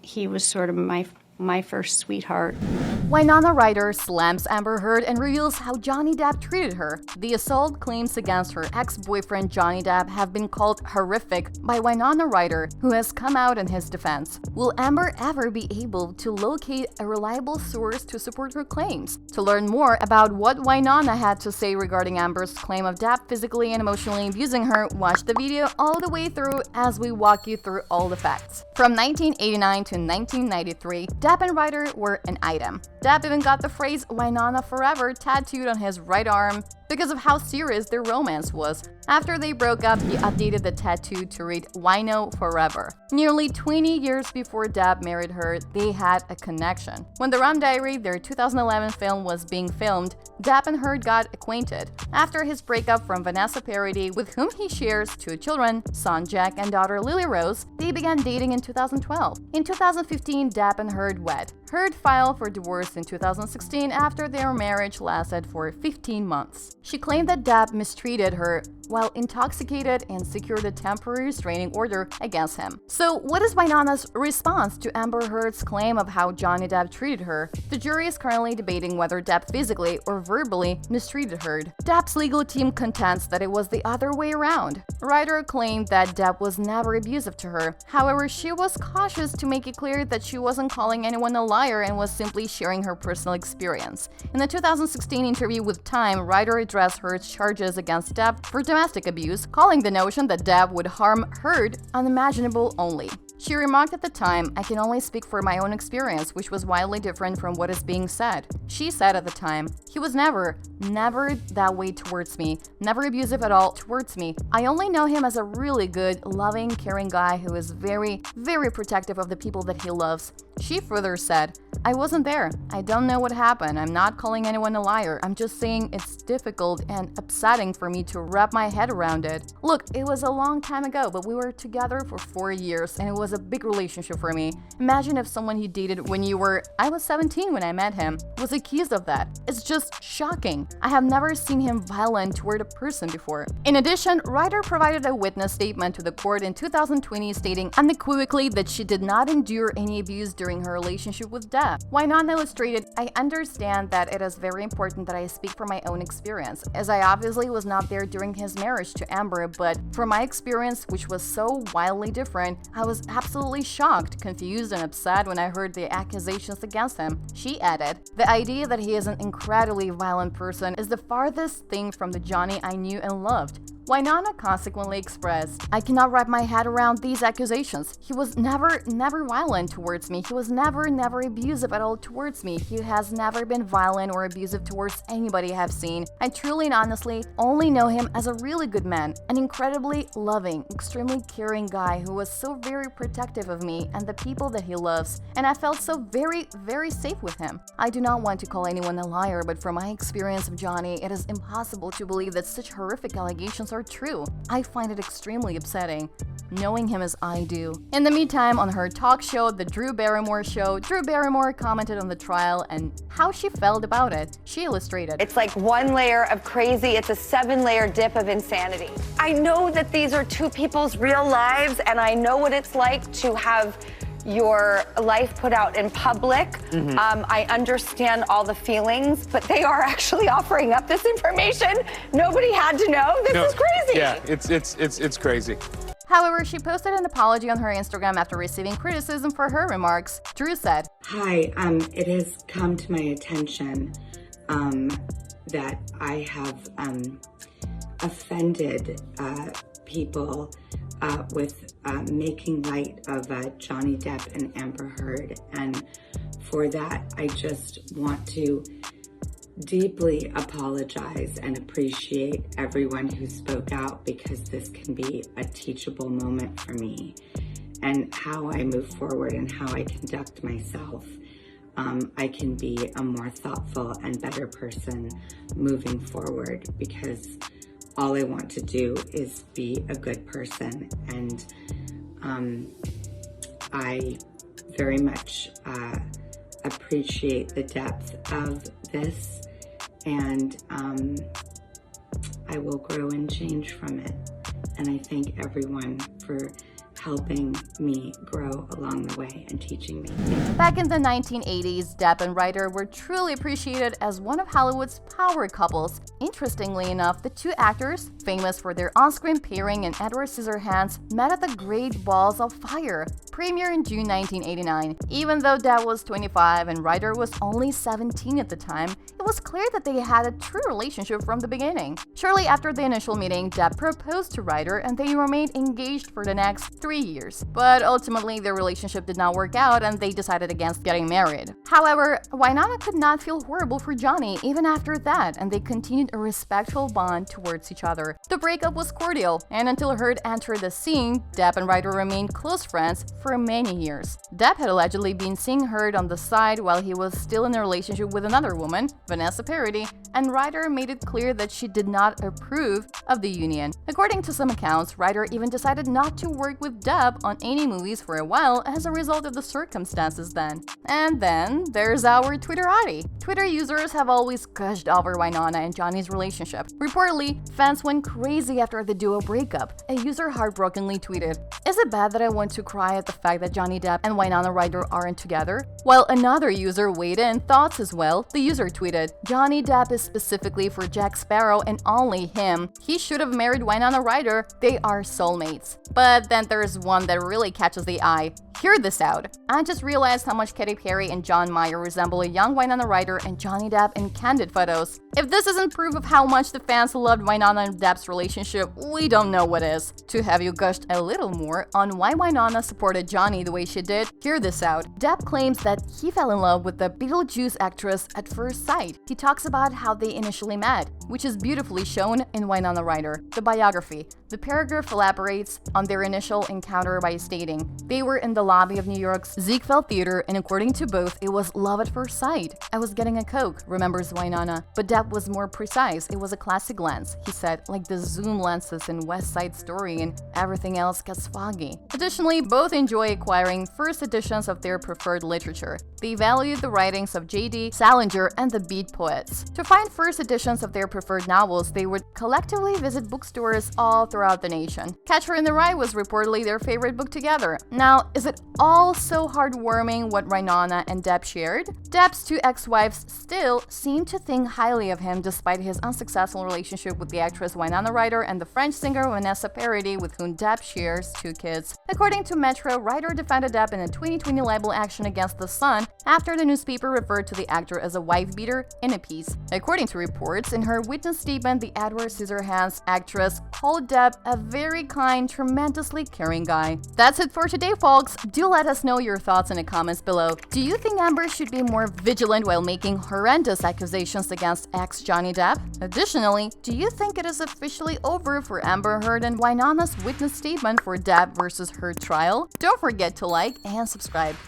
he was sort of my first sweetheart. Winona Ryder slams Amber Heard and reveals how Johnny Depp treated her. The assault claims against her ex-boyfriend Johnny Depp have been called horrific by Winona Ryder, who has come out in his defense. Will Amber ever be able to locate a reliable source to support her claims? To learn more about what Winona had to say regarding Amber's claim of Depp physically and emotionally abusing her, watch the video all the way through as we walk you through all the facts. From 1989 to 1993, Depp and Ryder were an item. Depp even got the phrase Winona Forever tattooed on his right arm because of how serious their romance was. After they broke up, he updated the tattoo to read Wino Forever. Nearly 20 years before Depp married her, they had a connection. When The Rum Diary, their 2011 film, was being filmed, Depp and Heard got acquainted. After his breakup from Vanessa Paradis, with whom he shares 2 children, son Jack and daughter Lily Rose, they began dating in 2012. In 2015, Depp and Heard wed. Heard filed for divorce in 2016 after their marriage lasted for 15 months. She claimed that Depp mistreated her while intoxicated and secured a temporary restraining order against him. So what is Winona's response to Amber Heard's claim of how Johnny Depp treated her? The jury is currently debating whether Depp physically or verbally mistreated Heard. Depp's legal team contends that it was the other way around. Ryder claimed that Depp was never abusive to her. However, she was cautious to make it clear that she wasn't calling anyone a liar and was simply sharing her personal experience. In the 2016 interview with Time, Ryder addressed Heard's charges against Depp for domestic abuse, calling the notion that Depp would harm Heard unimaginable only. She remarked at the time, "I can only speak for my own experience, which was wildly different from what is being said." She said at the time, "He was never that way towards me, never abusive at all towards me. I only know him as a really good, loving, caring guy who is very, very protective of the people that he loves." She further said, "I wasn't there. I don't know what happened. I'm not calling anyone a liar. I'm just saying it's difficult and upsetting for me to wrap my head around it. Look, it was a long time ago, but we were together for 4 years and it was a big relationship for me. Imagine if someone you dated when I was 17 when I met him, was accused of that. It's just shocking. I have never seen him violent toward a person before." In addition, Ryder provided a witness statement to the court in 2020 stating unequivocally that she did not endure any abuse during her relationship with Depp. Winona illustrated, "I understand that it is very important that I speak from my own experience, as I obviously was not there during his marriage to Amber, but from my experience, which was so wildly different, I was absolutely shocked, confused, and upset when I heard the accusations against him." She added, "The idea that he is an incredibly violent person is the farthest thing from the Johnny I knew and loved." Winona consequently expressed, "I cannot wrap my head around these accusations. He was never violent towards me. He was never abusive at all towards me. He has never been violent or abusive towards anybody I have seen. I truly and honestly only know him as a really good man, an incredibly loving, extremely caring guy who was so very protective of me and the people that he loves, and I felt so very, very safe with him. I do not want to call anyone a liar, but from my experience of Johnny, it is impossible to believe that such horrific allegations are true. I find it extremely upsetting, knowing him as I do." In the meantime, on her talk show, The Drew Barrymore Show, Drew Barrymore commented on the trial and how she felt about it. She illustrated, "It's like one layer of crazy, it's a 7-layer dip of insanity. I know that these are 2 people's real lives, and I know what it's like to have your life put out in public. I understand all the feelings, but they are actually offering up this information. Nobody had to know. This is crazy." Yeah, it's crazy. However, she posted an apology on her Instagram after receiving criticism for her remarks. Drew said, "Hi, it has come to my attention that I have offended people with making light of Johnny Depp and Amber Heard, and for that I just want to deeply apologize and appreciate everyone who spoke out, because this can be a teachable moment for me and how I move forward and how I conduct myself. I can be a more thoughtful and better person moving forward, because all I want to do is be a good person, and I very much appreciate the depth of this, and I will grow and change from it. And I thank everyone for helping me grow along the way and teaching me. Back in the 1980s, Depp and Ryder were truly appreciated as one of Hollywood's power couples. Interestingly enough, the two actors, famous for their on-screen pairing in Edward Scissorhands, met at the Great Balls of Fire, premiere in June 1989. Even though Depp was 25 and Ryder was only 17 at the time, it was clear that they had a true relationship from the beginning. Shortly after the initial meeting, Depp proposed to Ryder and they remained engaged for the next 3 years. But ultimately, their relationship did not work out and they decided against getting married. However, Winona could not feel horrible for Johnny even after that, and they continued a respectful bond towards each other. The breakup was cordial, and until Heard entered the scene, Depp and Ryder remained close friends for many years. Depp had allegedly been seeing Heard on the side while he was still in a relationship with another woman, Vanessa Paradis, and Ryder made it clear that she did not approve of the union. According to some accounts, Ryder even decided not to work with Depp on any movies for a while as a result of the circumstances then. And then there's our Twitterati. Twitter users have always gushed over Winona and Johnny's relationship. Reportedly, fans went crazy after the duo breakup. A user heartbrokenly tweeted, "Is it bad that I want to cry at the fact that Johnny Depp and Winona Ryder aren't together?" While another user weighed in thoughts as well, the user tweeted, "Johnny Depp is specifically for Jack Sparrow and only him. He should have married Winona Ryder. They are soulmates." But then there's one that really catches the eye. Hear this out. "I just realized how much Katy Perry and John Mayer resemble a young Winona Ryder and Johnny Depp in candid photos. If this isn't proof of how much the fans loved Winona and Depp's relationship, we don't know what is." To have you gushed a little more on why Winona supported Johnny the way she did, hear this out. Depp claims that he fell in love with the Beetlejuice actress at first sight. He talks about how they initially met, which is beautifully shown in Winona Ryder, the biography. The paragraph elaborates on their initial encounter by stating, "They were in the lobby of New York's Ziegfeld Theater, and according to both, it was love at first sight. I was getting a Coke," remembers Winona. But Depp was more precise. "It was a classic lens," he said, "like the zoom lenses in West Side Story, and everything else gets foggy." Additionally, both enjoy acquiring first editions of their preferred literature. They value the writings of J.D. Salinger and the Beat Poets. To find first editions of their preferred novels, they would collectively visit bookstores all throughout the nation. Catcher in the Rye was reportedly their favorite book together. Now, is it all so heartwarming what Winona and Depp shared? Depp's two ex-wives still seem to think highly of him despite his unsuccessful relationship with the actress Winona Ryder and the French singer Vanessa Paradis, with whom Depp shares 2 kids. According to Metro, Ryder defended Depp in a 2020 libel action against The Sun after the newspaper referred to the actor as a wife-beater in a piece. According to reports, in her witness statement, the Edward Scissorhands actress called Depp a very kind, tremendously caring guy. That's it for today, folks. Do let us know your thoughts in the comments below. Do you think Amber should be more vigilant while making horrendous accusations against ex-Johnny Depp? Additionally, do you think it is officially over for Amber Heard and Winona's witness statement for Depp versus Heard trial? Don't forget to like and subscribe.